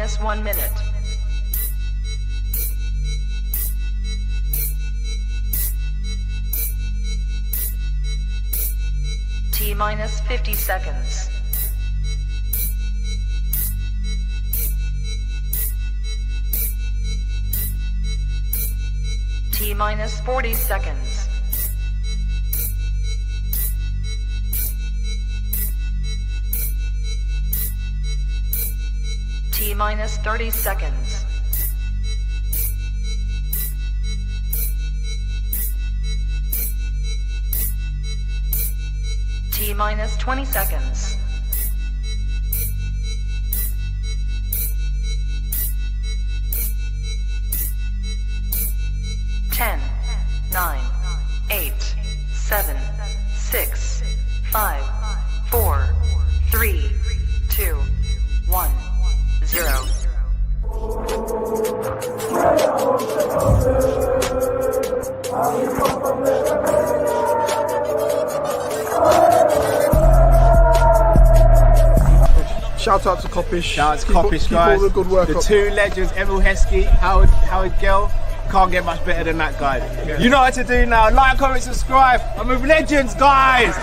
minus 1 minute. T minus 50 seconds. T minus 40 seconds. T minus 30 seconds. T minus 20 seconds. Ten, 9, 8, 7, 6, 5, 4, 3, 2, 1, 0. Shout out to Kop-Ish. Shout out to Kopish, guys. All the good work the up. two legends, Emil Heskey, Howard Gill. Can't get much better than that guy. Yeah. You know what to do now. Like, comment, subscribe. I'm with legends, guys.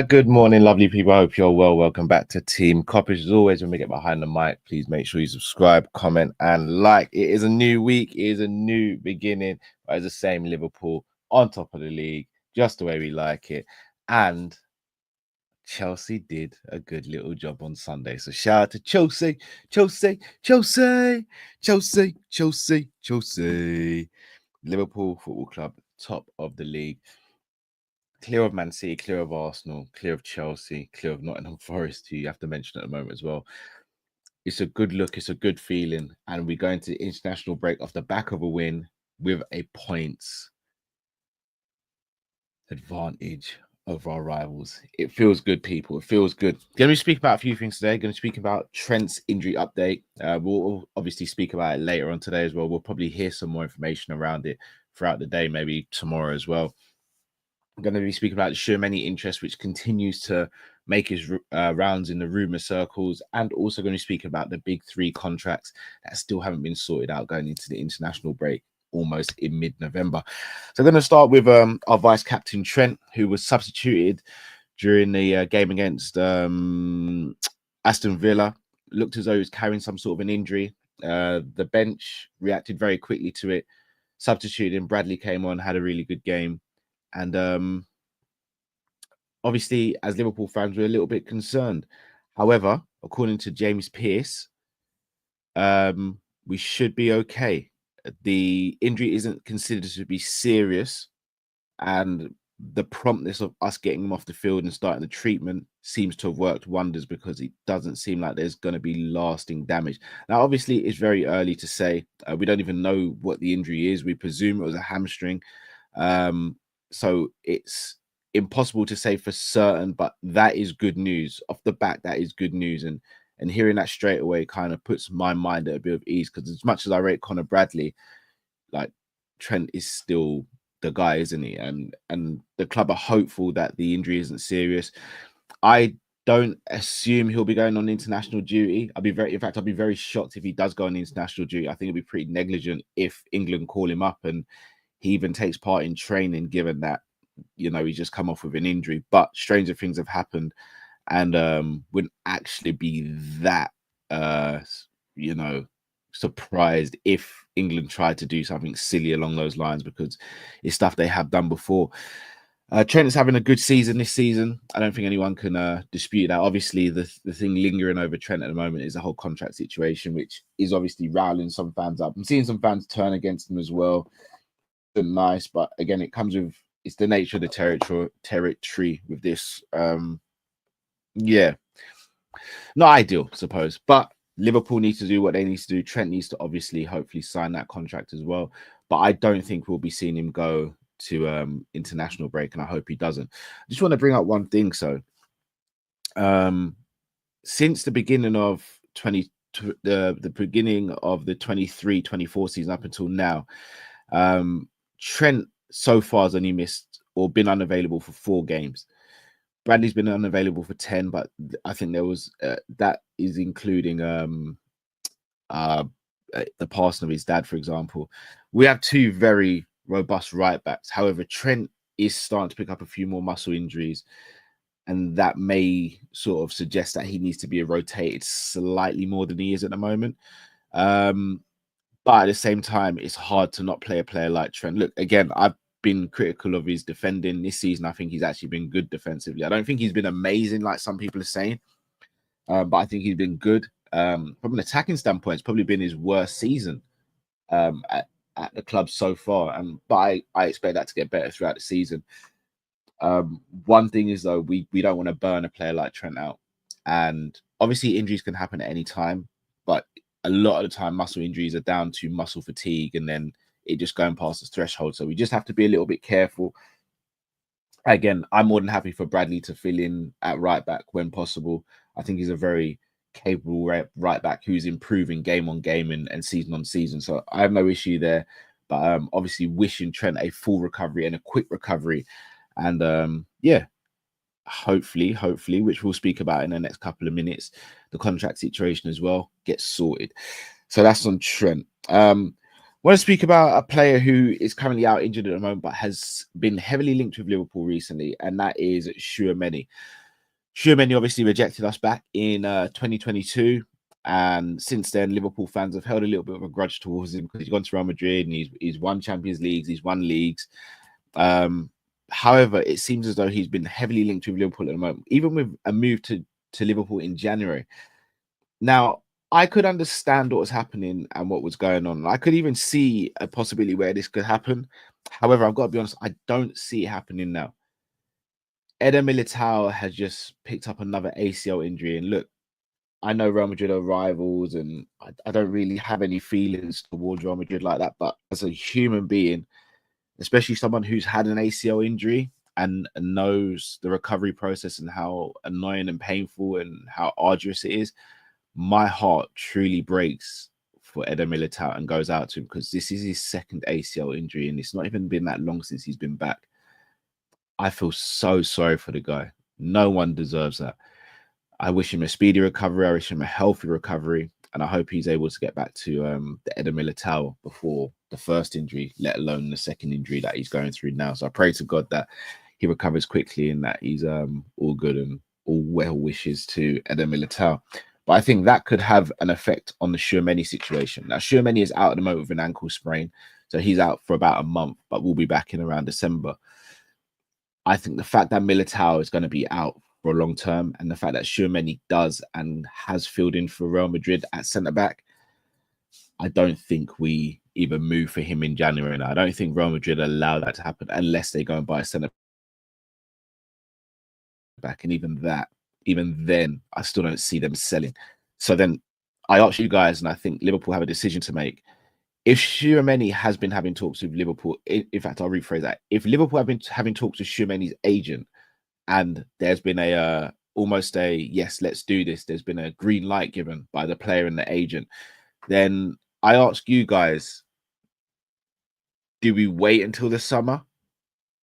Good morning, lovely people. I hope you're well. Welcome back to Team Kopish. As always, when we get behind the mic, please make sure you subscribe, comment, and like. It is a new week. It is a new beginning. But it's the same Liverpool on top of the league, just the way we like it. And Chelsea did a good little job on Sunday. So shout out to Chelsea. Liverpool Football Club, top of the league. Clear of Man City, clear of Arsenal, clear of Chelsea, clear of Nottingham Forest, who you have to mention at the moment as well. It's a good look. It's a good feeling. And we go into the international break off the back of a win with a points advantage over our rivals. It feels good, people. It feels good. Going to speak about a few things today. Going to speak about Trent's injury update. We'll obviously speak about it later on today as well. We'll probably hear some more information around it throughout the day, maybe tomorrow as well. I'm going to be speaking about the Tchouameni interest, which continues to make his rounds in the rumour circles, and also going to speak about the big three contracts that still haven't been sorted out going into the international break almost in mid-November. So I'm going to start with our vice captain Trent, who was substituted during the game against Aston Villa. Looked as though he was carrying some sort of an injury. The bench reacted very quickly to it. Substituted him. Bradley came on, had a really good game. And obviously, as Liverpool fans, we're a little bit concerned. However, according to James Pearce, we should be okay. The injury isn't considered to be serious, and the promptness of us getting him off the field and starting the treatment seems to have worked wonders, because it doesn't seem like there's going to be lasting damage. Now, obviously, it's very early to say. We don't even know what the injury is. We presume it was a hamstring. So it's impossible to say for certain, but that is good news. Off the back, that is good news. And hearing that straight away kind of puts my mind at a bit of ease, because as much as I rate Conor Bradley, like, Trent is still the guy, isn't he? And the club are hopeful that the injury isn't serious. I don't assume he'll be going on international duty. I'll be very shocked if he does go on international duty. I think it'll be pretty negligent if England call him up and he even takes part in training, given that, you know, he's just come off with an injury. But stranger things have happened, and wouldn't actually be that, you know, surprised if England tried to do something silly along those lines, because it's stuff they have done before. Trent is having a good season this season. I don't think anyone can dispute that. Obviously, the thing lingering over Trent at the moment is the whole contract situation, which is obviously riling some fans up. I'm seeing some fans turn against him as well. Nice, but again, it comes with, it's the nature of the territory with this. Yeah, not ideal, I suppose, but Liverpool needs to do what they need to do. Trent needs to obviously hopefully sign that contract as well, but I don't think we'll be seeing him go to international break, and I hope he doesn't. I just want to bring up one thing. So since the beginning of the beginning of the 23-24 season up until now, Trent so far has only missed or been unavailable for 4 games. Bradley's been unavailable for 10, but I think there was that is including the passing of his dad, for example. We have two very robust right backs. However, Trent is starting to pick up a few more muscle injuries, and that may sort of suggest that he needs to be rotated slightly more than he is at the moment. But at the same time, it's hard to not play a player like Trent. Look, again, I've been critical of his defending this season. I think he's actually been good defensively. I don't think he's been amazing like some people are saying, but I think he's been good. From an attacking standpoint, it's probably been his worst season at the club so far. But I expect that to get better throughout the season. One thing is, though, we don't want to burn a player like Trent out. And obviously injuries can happen at any time, but a lot of the time muscle injuries are down to muscle fatigue and then it just going past the threshold. So we just have to be a little bit careful. Again, I'm more than happy for Bradley to fill in at right back when possible. I think he's a very capable right back who's improving game on game and season on season. So I have no issue there. But obviously wishing Trent a full recovery and a quick recovery. And yeah, hopefully, which we'll speak about in the next couple of minutes, the contract situation as well gets sorted. So that's on Trent. Want to speak about a player who is currently out injured at the moment, but has been heavily linked with Liverpool recently, and that is Tchouameni. Tchouameni obviously rejected us back in 2022, and since then, Liverpool fans have held a little bit of a grudge towards him because he's gone to Real Madrid and he's won Champions Leagues, he's won leagues. However, it seems as though he's been heavily linked with Liverpool at the moment, even with a move to Liverpool in January. Now, I could understand what was happening and what was going on. I could even see a possibility where this could happen. However, I've got to be honest, I don't see it happening now. Eder Militao has just picked up another ACL injury. And look, I know Real Madrid are rivals and I don't really have any feelings towards Real Madrid like that. But as a human being, especially someone who's had an ACL injury and knows the recovery process and how annoying and painful and how arduous it is, my heart truly breaks for Eder Militao and goes out to him because this is his second ACL injury and it's not even been that long since he's been back. I feel so sorry for the guy. No one deserves that. I wish him a speedy recovery. I wish him a healthy recovery. And I hope he's able to get back to the Eder Militao before the first injury, let alone the second injury that he's going through now. So I pray to God that he recovers quickly and that he's all good and all well wishes to Eder Militao. But I think that could have an effect on the Tchouameni situation. Now, Tchouameni is out at the moment with an ankle sprain. So he's out for about a month, but we'll be back in around December. I think the fact that Militao is going to be out for a long term and the fact that Tchouameni does and has filled in for Real Madrid at centre-back, I don't think we even move for him in January. Now, I don't think Real Madrid allow that to happen unless they go and buy a centre-back. And even then, I still don't see them selling. So then I ask you guys, and I think Liverpool have a decision to make. If Tchouameni has been having talks with Liverpool, in fact, I'll rephrase that. If Liverpool have been having talks with Tchouameni's agent and there's been almost a, yes, let's do this, there's been a green light given by the player and the agent, then I ask you guys, do we wait until the summer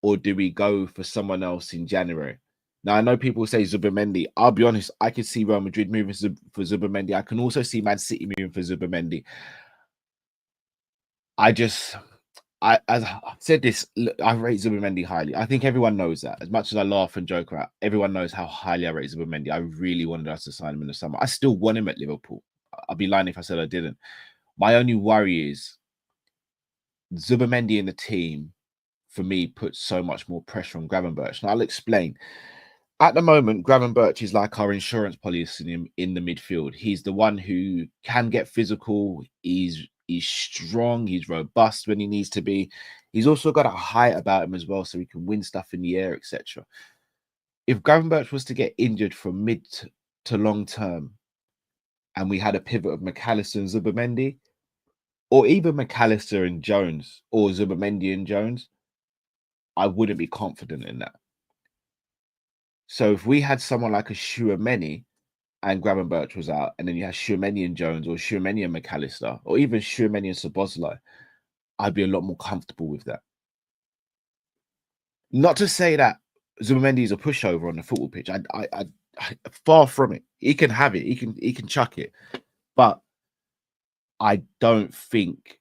or do we go for someone else in January? Now, I know people say Tchouameni. I'll be honest, I could see Real Madrid moving for Tchouameni. I can also see Man City moving for Tchouameni. As I've said this, look, I rate Tchouameni highly. I think everyone knows that. As much as I laugh and joke around, everyone knows how highly I rate Tchouameni. I really wanted us to sign him in the summer. I still want him at Liverpool. I'd be lying if I said I didn't. My only worry is Tchouameni in the team, for me, puts so much more pressure on Gravenberch. Now, I'll explain. At the moment, Gravenberch is like our insurance policy in the midfield. He's the one who can get physical. He's strong. He's robust when he needs to be. He's also got a height about him as well, so he can win stuff in the air, etc. If Gravenberch was to get injured from mid to long term, and we had a pivot of McAllister and Tchouameni, or even McAllister and Jones, or Tchouameni and Jones, I wouldn't be confident in that. So if we had someone like a Tchouameni and Gravenberch was out, and then you had Tchouameni and Jones, or Tchouameni and McAllister, or even Tchouameni and Szoboszlai, I'd be a lot more comfortable with that. Not to say that Zubamendi is a pushover on the football pitch. Far from it. He can have it. He can chuck it, but I don't think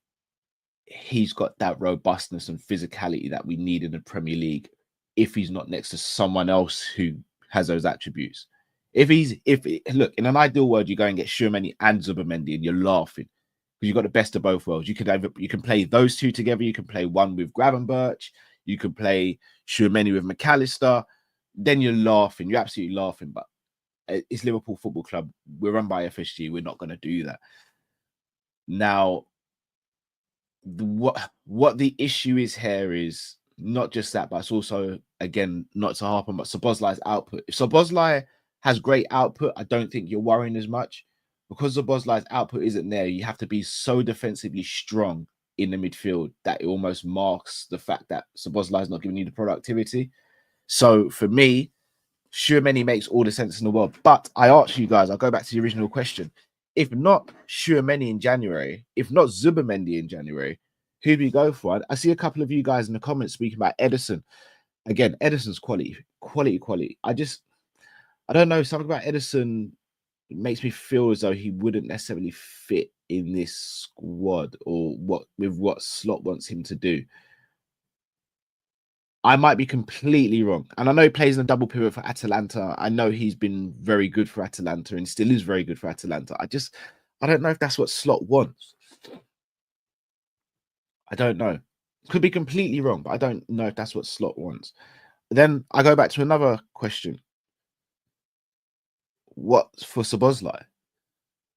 he's got that robustness and physicality that we need in the Premier League if he's not next to someone else who has those attributes. Look, in an ideal world, you go and get Tchouameni and Zubamendi and you're laughing because you've got the best of both worlds. You can play those two together. You can play one with Gravenberch. You can play Tchouameni with McAllister. Then you're laughing. You're absolutely laughing. But it's Liverpool Football Club. We're run by FSG. We're not going to do that. Now, what the issue is here is not just that, but it's also, again, not to harp on, but Szoboszlai's output. If Szoboszlai has great output, I don't think you're worrying as much. Because Szoboszlai's output isn't there, you have to be so defensively strong in the midfield that it almost masks the fact that Szoboszlai's not giving you the productivity. So for me, Tchouameni makes all the sense in the world. But I ask you guys, I'll go back to the original question. If not Tchouameni in January, if not Zubamendi in January, who do we go for? I see a couple of you guys in the comments speaking about Ederson. Again, Ederson's quality. I don't know, something about Ederson makes me feel as though he wouldn't necessarily fit in this squad or what Slot wants him to do. I might be completely wrong. And I know he plays in a double pivot for Atalanta. I know he's been very good for Atalanta and still is very good for Atalanta. I don't know if that's what Slot wants. I don't know. Could be completely wrong, but I don't know if that's what Slot wants. Then I go back to another question. What for Szoboszlai?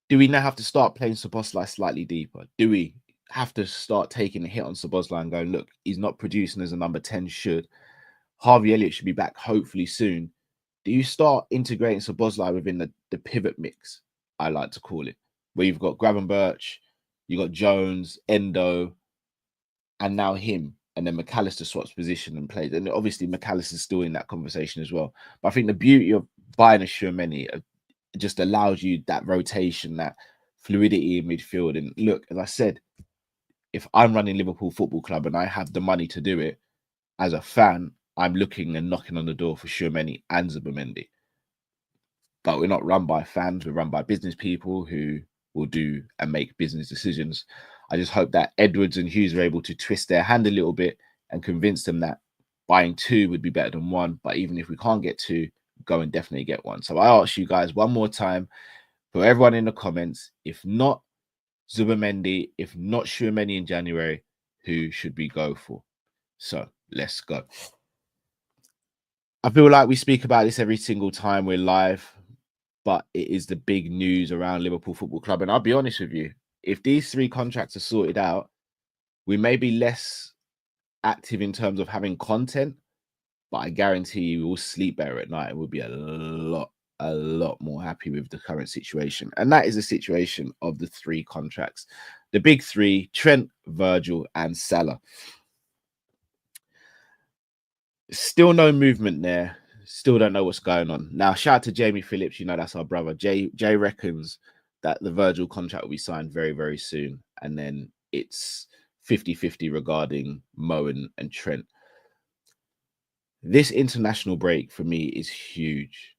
Do we now have to start playing Szoboszlai slightly deeper? Do we have to start taking a hit on Szoboszlai and going, look, he's not producing as a number 10 should. Harvey Elliott should be back hopefully soon. Do you start integrating Szoboszlai within the pivot mix, I like to call it, where you've got Gravenberch, you've got Jones, Endo, and now him, and then McAllister swaps position and plays. And obviously McAllister's still in that conversation as well. But I think the beauty of buying a Tchouameni just allows you that rotation, that fluidity in midfield. And look, as I said, if I'm running Liverpool Football Club and I have the money to do it, as a fan, I'm looking and knocking on the door for Tchouameni and Zubamendi. But we're not run by fans, we're run by business people who will do and make business decisions. I just hope that Edwards and Hughes are able to twist their hand a little bit and convince them that buying two would be better than one. But even if we can't get two, go and definitely get one. So I ask you guys one more time, for everyone in the comments, if not Zubamendi, if not Tchouameni in January, who should we go for? So let's go. I feel like we speak about this every single time we're live, but it is the big news around Liverpool Football Club. And I'll be honest with you, if these three contracts are sorted out, we may be less active in terms of having content, but I guarantee you we'll sleep better at night and we'll be a lot more happy with the current situation. And that is the situation of the three contracts. The big three: Trent, Virgil, and Salah. Still no movement there. Still don't know what's going on. Now, shout out to Jamie Phillips. You know, that's our brother. Jay reckons that the Virgil contract will be signed very, very soon. And then it's 50-50 regarding Mo and Trent. This international break for me is huge.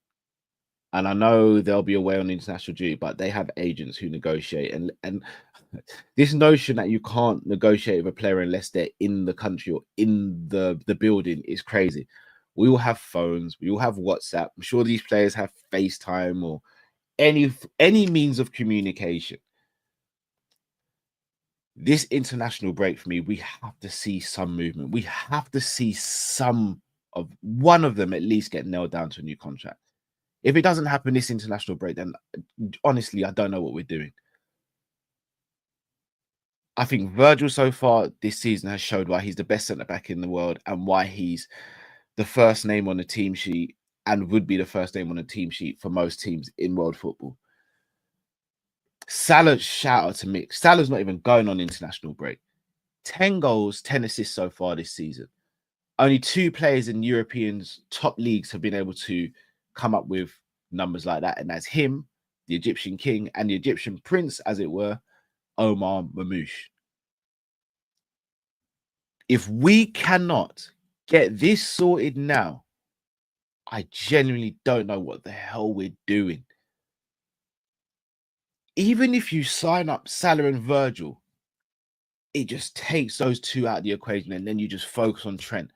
And I know they'll be away on international duty, but they have agents who negotiate. And this notion that you can't negotiate with a player unless they're in the country or in the building is crazy. We all have phones. We all have WhatsApp. I'm sure these players have FaceTime or any means of communication. This international break for me, we have to see some movement. We have to see one of them at least get nailed down to a new contract. If it doesn't happen this international break, then honestly, I don't know what we're doing. I think Virgil so far this season has showed why he's the best centre-back in the world and why he's the first name on the team sheet and would be the first name on the team sheet for most teams in world football. Salah, shout out to Mick. Salah's not even going on international break. 10 goals, 10 assists so far this season. Only 2 players in Europeans' top leagues have been able to come up with numbers like that. And that's him, the Egyptian king, and the Egyptian prince, as it were, Omar Mamouche. If we cannot get this sorted now, I genuinely don't know what the hell we're doing. Even if you sign up Salah and Virgil, it just takes those two out of the equation and then you just focus on Trent.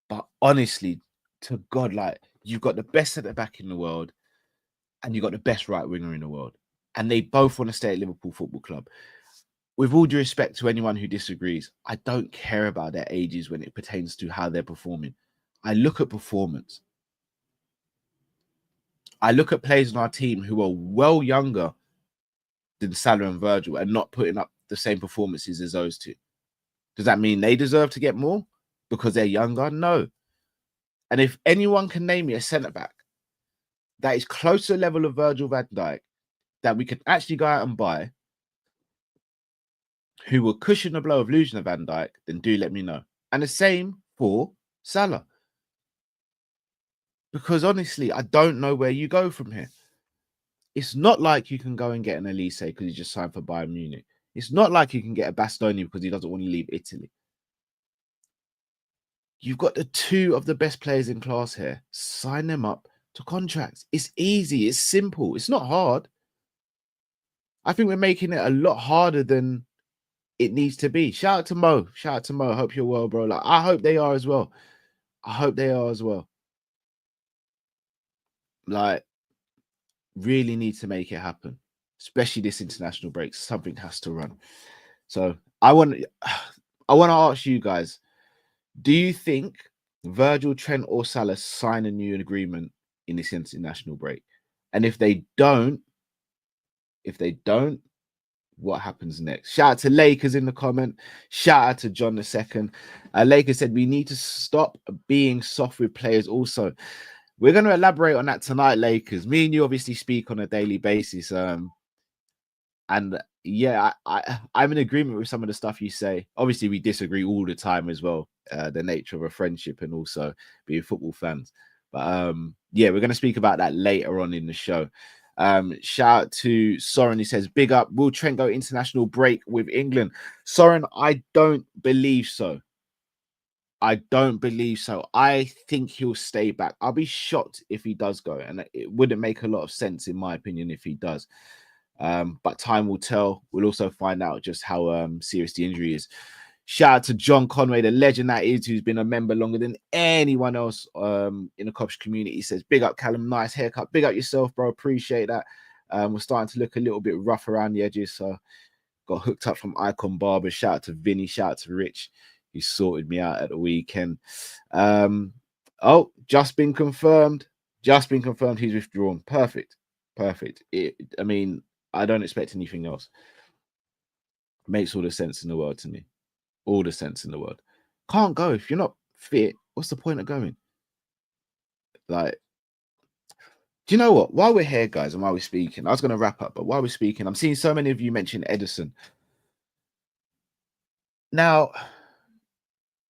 But honestly, to God, like, you've got the best centre back in the world and you've got the best right winger in the world. And they both want to stay at Liverpool Football Club. With all due respect to anyone who disagrees, I don't care about their ages when it pertains to how they're performing. I look at performance. I look at players in our team who are well younger than Salah and Virgil and not putting up the same performances as those two. Does that mean they deserve to get more because they're younger? No. And if anyone can name me a centre-back that is close to the level of Virgil van Dijk that we can actually go out and buy, who will cushion the blow of losing a Van Dijk, then do let me know. And the same for Salah. Because honestly, I don't know where you go from here. It's not like you can go and get an Elise because he just signed for Bayern Munich. It's not like you can get a Bastoni because he doesn't want to leave Italy. You've got the two of the best players in class here. Sign them up to contracts. It's easy. It's simple. It's not hard. I think we're making it a lot harder than it needs to be. Shout out to Mo. Shout out to Mo. I hope you're well, bro. Like, I hope they are as well. I hope they are as well. Like, really need to make it happen, especially this international break. Something has to run. So I want to ask you guys, do you think Virgil, Trent, or Salah sign a new agreement in this international break? And if they don't, what happens next? Shout out to Lakers in the comment. Shout out to John II. Lakers said we need to stop being soft with players also. We're going to elaborate on that tonight, Lakers. Me and you obviously speak on a daily basis. And yeah, I'm in agreement with some of the stuff you say. Obviously, we disagree all the time as well. The nature of a friendship and also being football fans. But yeah, we're going to speak about that later on in the show. Shout out to Soren. He says, big up. Will Trent go international break with England? Soren, I don't believe so. I don't believe so. I think he'll stay back. I'll be shocked if he does go. And it wouldn't make a lot of sense, in my opinion, if he does. But time will tell. We'll also find out just how serious the injury is. Shout out to John Conway, the legend that is, who's been a member longer than anyone else in the Kopish community. He says, big up, Callum. Nice haircut. Big up yourself, bro. Appreciate that. We're starting to look a little bit rough around the edges. So got hooked up from Icon Barber. Shout out to Vinny. Shout out to Rich. He sorted me out at the weekend. Oh, just been confirmed. Just been confirmed. He's withdrawn. Perfect. Perfect. I mean, I don't expect anything else. Makes all the sense in the world to me. All the sense in the world. Can't go if you're not fit. What's the point of going? Like, do you know what? While we're here, guys, and while we're speaking, I was going to wrap up, but while we're speaking, I'm seeing so many of you mention Ederson. Now,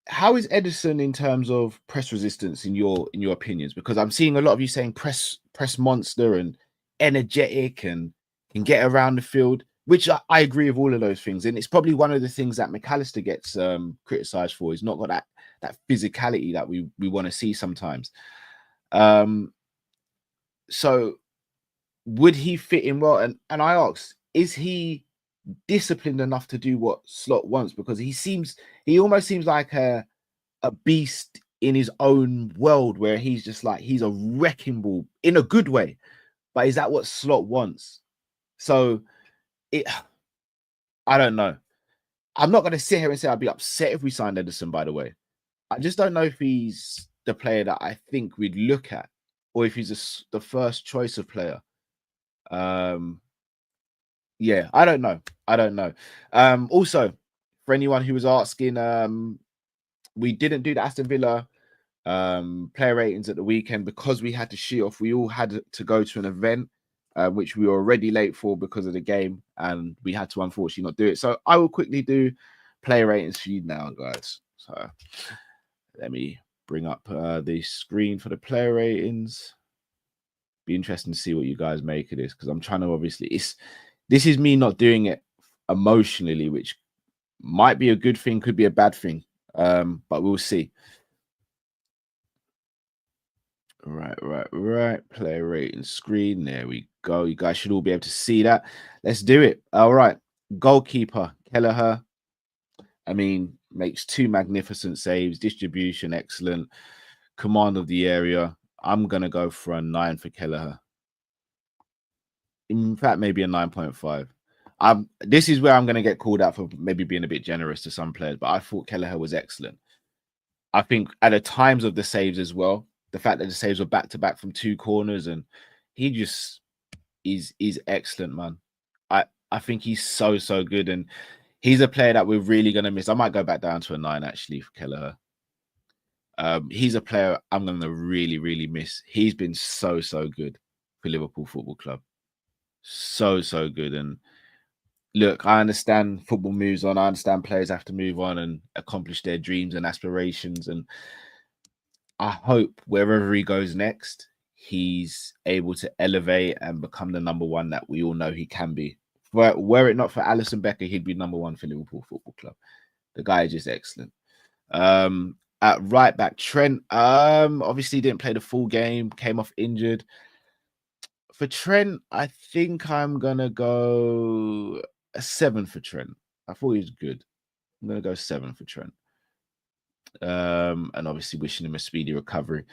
how is Ederson in terms of press resistance in your opinions? Because I'm seeing a lot of you saying press monster and energetic and can get around the field, which I agree with all of those things. And it's probably one of the things that McAllister gets criticized for. He's not got that physicality that we want to see sometimes. So would he fit in well? And I asked, is he disciplined enough to do what Slot wants? Because he almost seems like a beast in his own world, where he's just like, he's a wrecking ball in a good way. But is that what Slot wants? So I don't know. I'm not going to sit here and say I'd be upset if we signed Ederson, by the way. I just don't know if he's the player that I think we'd look at, or if he's the first choice of player. Yeah, I don't know. I don't know. Also, for anyone who was asking, we didn't do the Aston Villa player ratings at the weekend because we had to shoot off. We all had to go to an event, which we were already late for because of the game, and we had to unfortunately not do it. So I will quickly do player ratings for you now, guys. So let me bring up the screen for the player ratings. Be interesting to see what you guys make of this, because I'm trying to obviously, this is me not doing it emotionally, which might be a good thing, could be a bad thing, but we'll see. Right. Player rating screen. There we go. You guys should all be able to see that. Let's do it. All right. Goalkeeper, Kelleher. I mean, makes 2 magnificent saves, distribution excellent, command of the area. I'm going to go for a 9 for Kelleher. In fact, maybe a 9.5. This is where I'm going to get called out for maybe being a bit generous to some players, but I thought Kelleher was excellent. I think at the times of the saves as well, the fact that the saves were back to back from 2 corners, and he just is excellent, man. I think he's so good, and he's a player that we're really going to miss. I might go back down to a 9 actually for Kelleher. He's a player I'm going to really miss. He's been so good for Liverpool Football Club. So good. And look, I understand football moves on. I understand players have to move on and accomplish their dreams and aspirations. And I hope wherever he goes next, he's able to elevate and become the number 1 that we all know he can be. Were it not for Alisson Becker, he'd be number 1 for Liverpool Football Club. The guy is just excellent. At right back, Trent obviously didn't play the full game, came off injured. For Trent, I think I'm gonna go a 7 for Trent. I thought he was good. I'm gonna go 7 for Trent. And obviously wishing him a speedy recovery.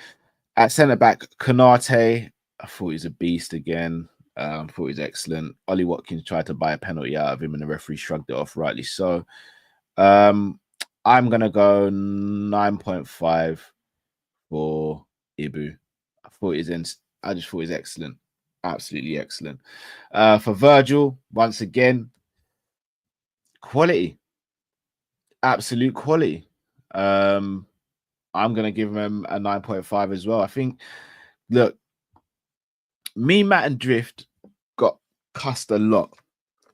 At centre back, Konate, I thought he was a beast again. I thought he was excellent. Ollie Watkins tried to buy a penalty out of him, and the referee shrugged it off, rightly so. I'm gonna go 9.5 for Ibu. I just thought he was excellent, absolutely excellent. For Virgil, once again, quality, absolute quality. I'm gonna give him a 9.5 as well. I think, look, me, Matt, and Drift got cussed a lot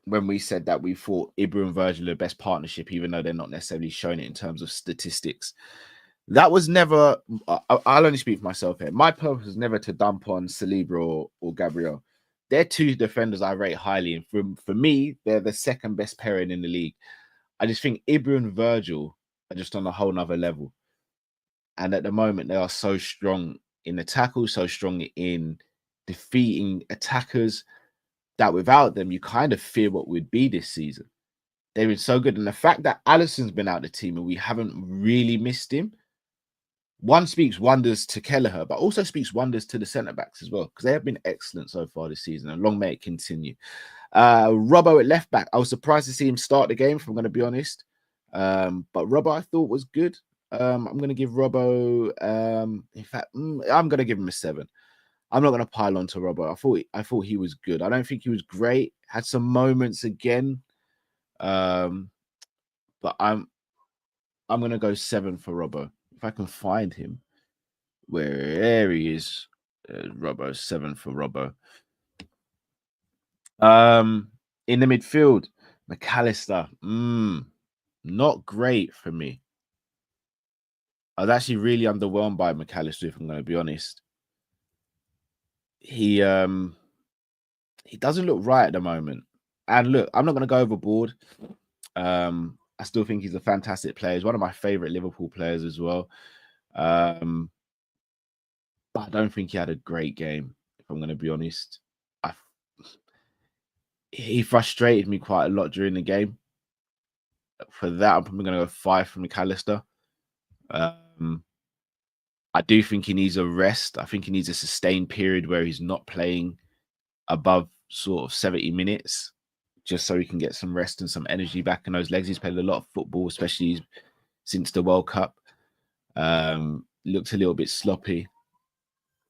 when we said that we thought Ibra and Virgil are the best partnership, even though they're not necessarily showing it in terms of statistics. That was never, I'll only speak for myself here. My purpose was never to dump on Saliba or Gabriel. They're 2 defenders I rate highly. And for me, they're the second best pairing in the league. I just think Ibra and Virgil are just on a whole nother level. And at the moment, they are so strong in the tackle, so strong in defeating attackers, that without them, you kind of fear what would be this season. They've been so good. And the fact that Alisson's been out of the team and we haven't really missed him, one speaks wonders to Kelleher, but also speaks wonders to the centre-backs as well, because they have been excellent so far this season, and long may it continue. Robbo at left-back, I was surprised to see him start the game, if I'm going to be honest. But Robbo, I thought, was good. I'm going to give Robbo, in fact, I'm going to give him a 7. I'm not going to pile on to Robbo. I thought he was good. I don't think he was great. Had some moments again. But I'm going to go 7 for Robbo. If I can find him. There he is. Robbo, 7 for Robbo. In the midfield, McAllister. Not great for me. I was actually really underwhelmed by McAllister, if I'm going to be honest. He doesn't look right at the moment. And look, I'm not going to go overboard. I still think he's a fantastic player. He's one of my favorite Liverpool players as well. But I don't think he had a great game, if I'm going to be honest. He frustrated me quite a lot during the game. For that, I'm probably going to go 5 for McAllister. I do think he needs a rest. I think he needs a sustained period where he's not playing above sort of 70 minutes, just so he can get some rest and some energy back in those legs. He's played a lot of football, especially since the World Cup. Looked a little bit sloppy.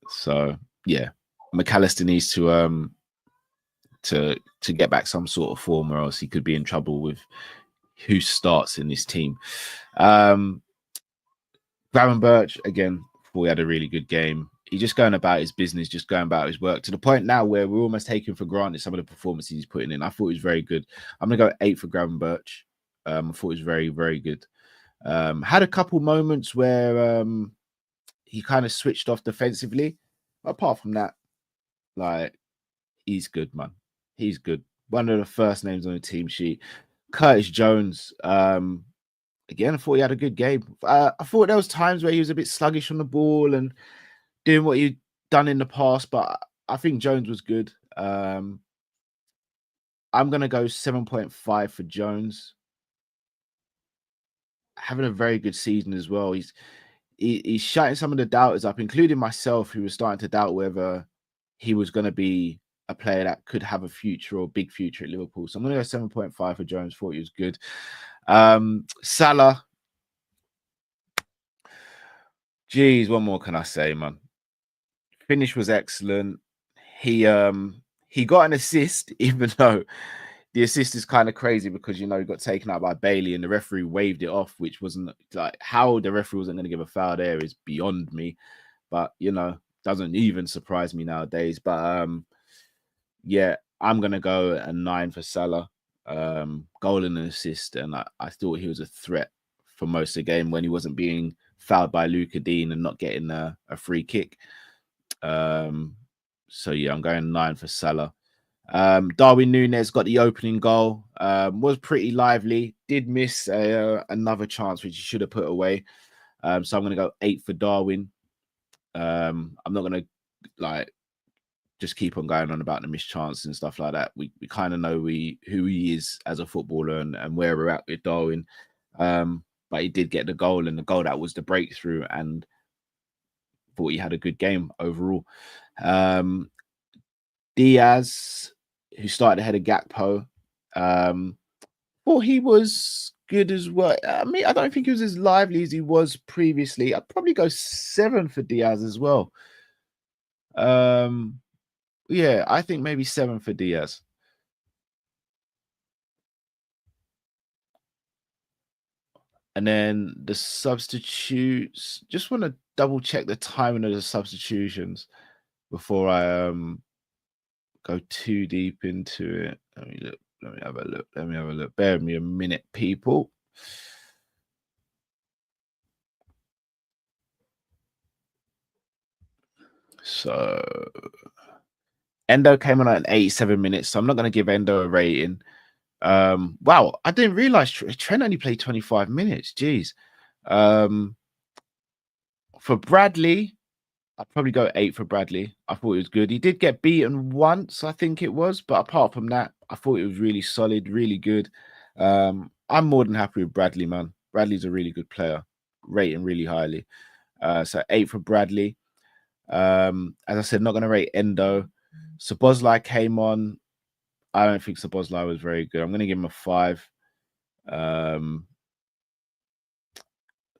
So yeah, McAllister needs to get back some sort of form, or else he could be in trouble with who starts in this team. Gravenberch, again, thought he had a really good game. He's just going about his business, just going about his work, to the point now where we're almost taking for granted some of the performances he's putting in. I thought he was very good. I'm going to go 8 for Gravenberch. I thought he was very, very good. Had a couple moments where he kind of switched off defensively. But apart from that, like, he's good, man. He's good. One of the first names on the team sheet. Curtis Jones, again, I thought he had a good game. I thought there was times where he was a bit sluggish on the ball and doing what he'd done in the past, but I think Jones was good. I'm gonna go 7.5 for Jones. Having a very good season as well. He's shutting some of the doubters up, including myself, who was starting to doubt whether he was going to be a player that could have a future or big future at Liverpool. So I'm going to go 7.5 for Jones. Thought he was good. Salah. Geez, what more can I say, man? Finish was excellent. He got an assist, even though the assist is kind of crazy because, you know, he got taken out by Bailey and the referee waved it off, which wasn't like how the referee wasn't going to give a foul there is beyond me. But, you know, doesn't even surprise me nowadays. But yeah, I'm going to go a 9 for Salah. Goal and an assist. And I thought he was a threat for most of the game when he wasn't being fouled by Luka Dean and not getting a free kick. So yeah, I'm going 9 for Salah. Darwin Núñez got the opening goal. Was pretty lively. Did miss another chance which he should have put away. So I'm going to go 8 for Darwin. I'm not going to like just keep on going on about the missed chances and stuff like that. We kind of know who he is as a footballer and where we're at with Darwin. But he did get the goal, and the goal that was the breakthrough, and thought he had a good game overall. Diaz, who started ahead of Gakpo, thought he was good as well. I mean, I don't think he was as lively as he was previously. I'd probably go 7 for Diaz as well. Yeah, I think maybe 7 for Diaz. And then the substitutes, just want to double check the timing of the substitutions before I go too deep into it. Let me look. Let me have a look. Let me have a look. Bear with me a minute, people. So Endo came on at 87 minutes, so I'm not going to give Endo a rating. Wow, I didn't realize Trent only played 25 minutes. Jeez. For Bradley, I'd probably go 8 for Bradley. I thought it was good. He did get beaten once, I think it was, but apart from that, I thought it was really solid, really good. I'm more than happy with Bradley, man. Bradley's a really good player, rate him really highly. So 8 for Bradley. As I said, not going to rate Endo. Szoboszlai came on. I don't think Szoboszlai was very good. I'm going to give him a 5.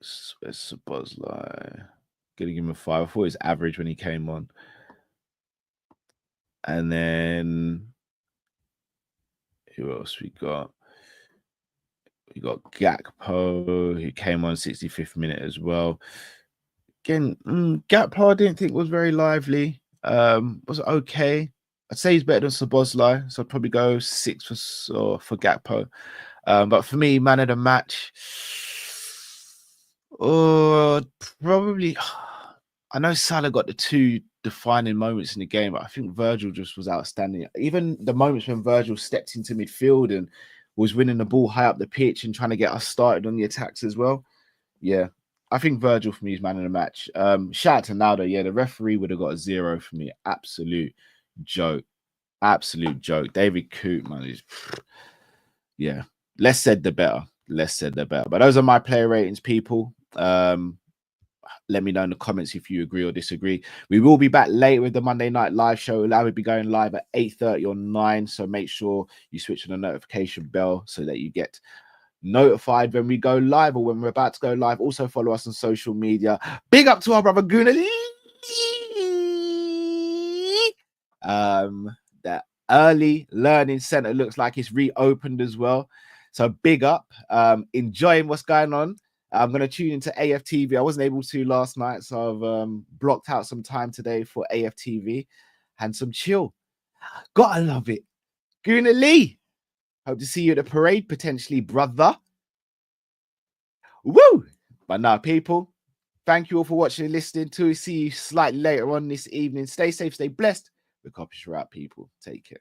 Szoboszlai. Going to give him a 5. I thought it was average when he came on. And then who else we got? We got Gakpo, who came on 65th minute as well. Again, Gakpo I didn't think was very lively. Was okay. I'd say he's better than Szoboszlai, so I'd probably go 6 for Gakpo. But for me, man of the match, probably. I know Salah got the 2 defining moments in the game, but I think Virgil just was outstanding. Even the moments when Virgil stepped into midfield and was winning the ball high up the pitch and trying to get us started on the attacks as well. Yeah, I think Virgil for me is man of the match. Shout out to Naldo. Yeah, the referee would have got a 0 for me. Absolute joke. Absolute joke. David Coote, man. Yeah, less said the better. Less said the better. But those are my player ratings, people. Let me know in the comments if you agree or disagree. We will be back later with the Monday Night Live show. That will be going live at 8:30 or 9. So make sure you switch on the notification bell so that you get notified when we go live or when we're about to go live. Also follow us on social media. Big up to our brother Gunali. The early learning center looks like it's reopened as well. So big up. Enjoying what's going on. I'm going to tune into AFTV. I wasn't able to last night, so I've blocked out some time today for AFTV and some chill. Gotta love it. Guna Lee, hope to see you at the parade, potentially, brother. Woo! But now, people, thank you all for watching and listening. Till we see you slightly later on this evening. Stay safe, stay blessed. The Kopish are out, people. Take care.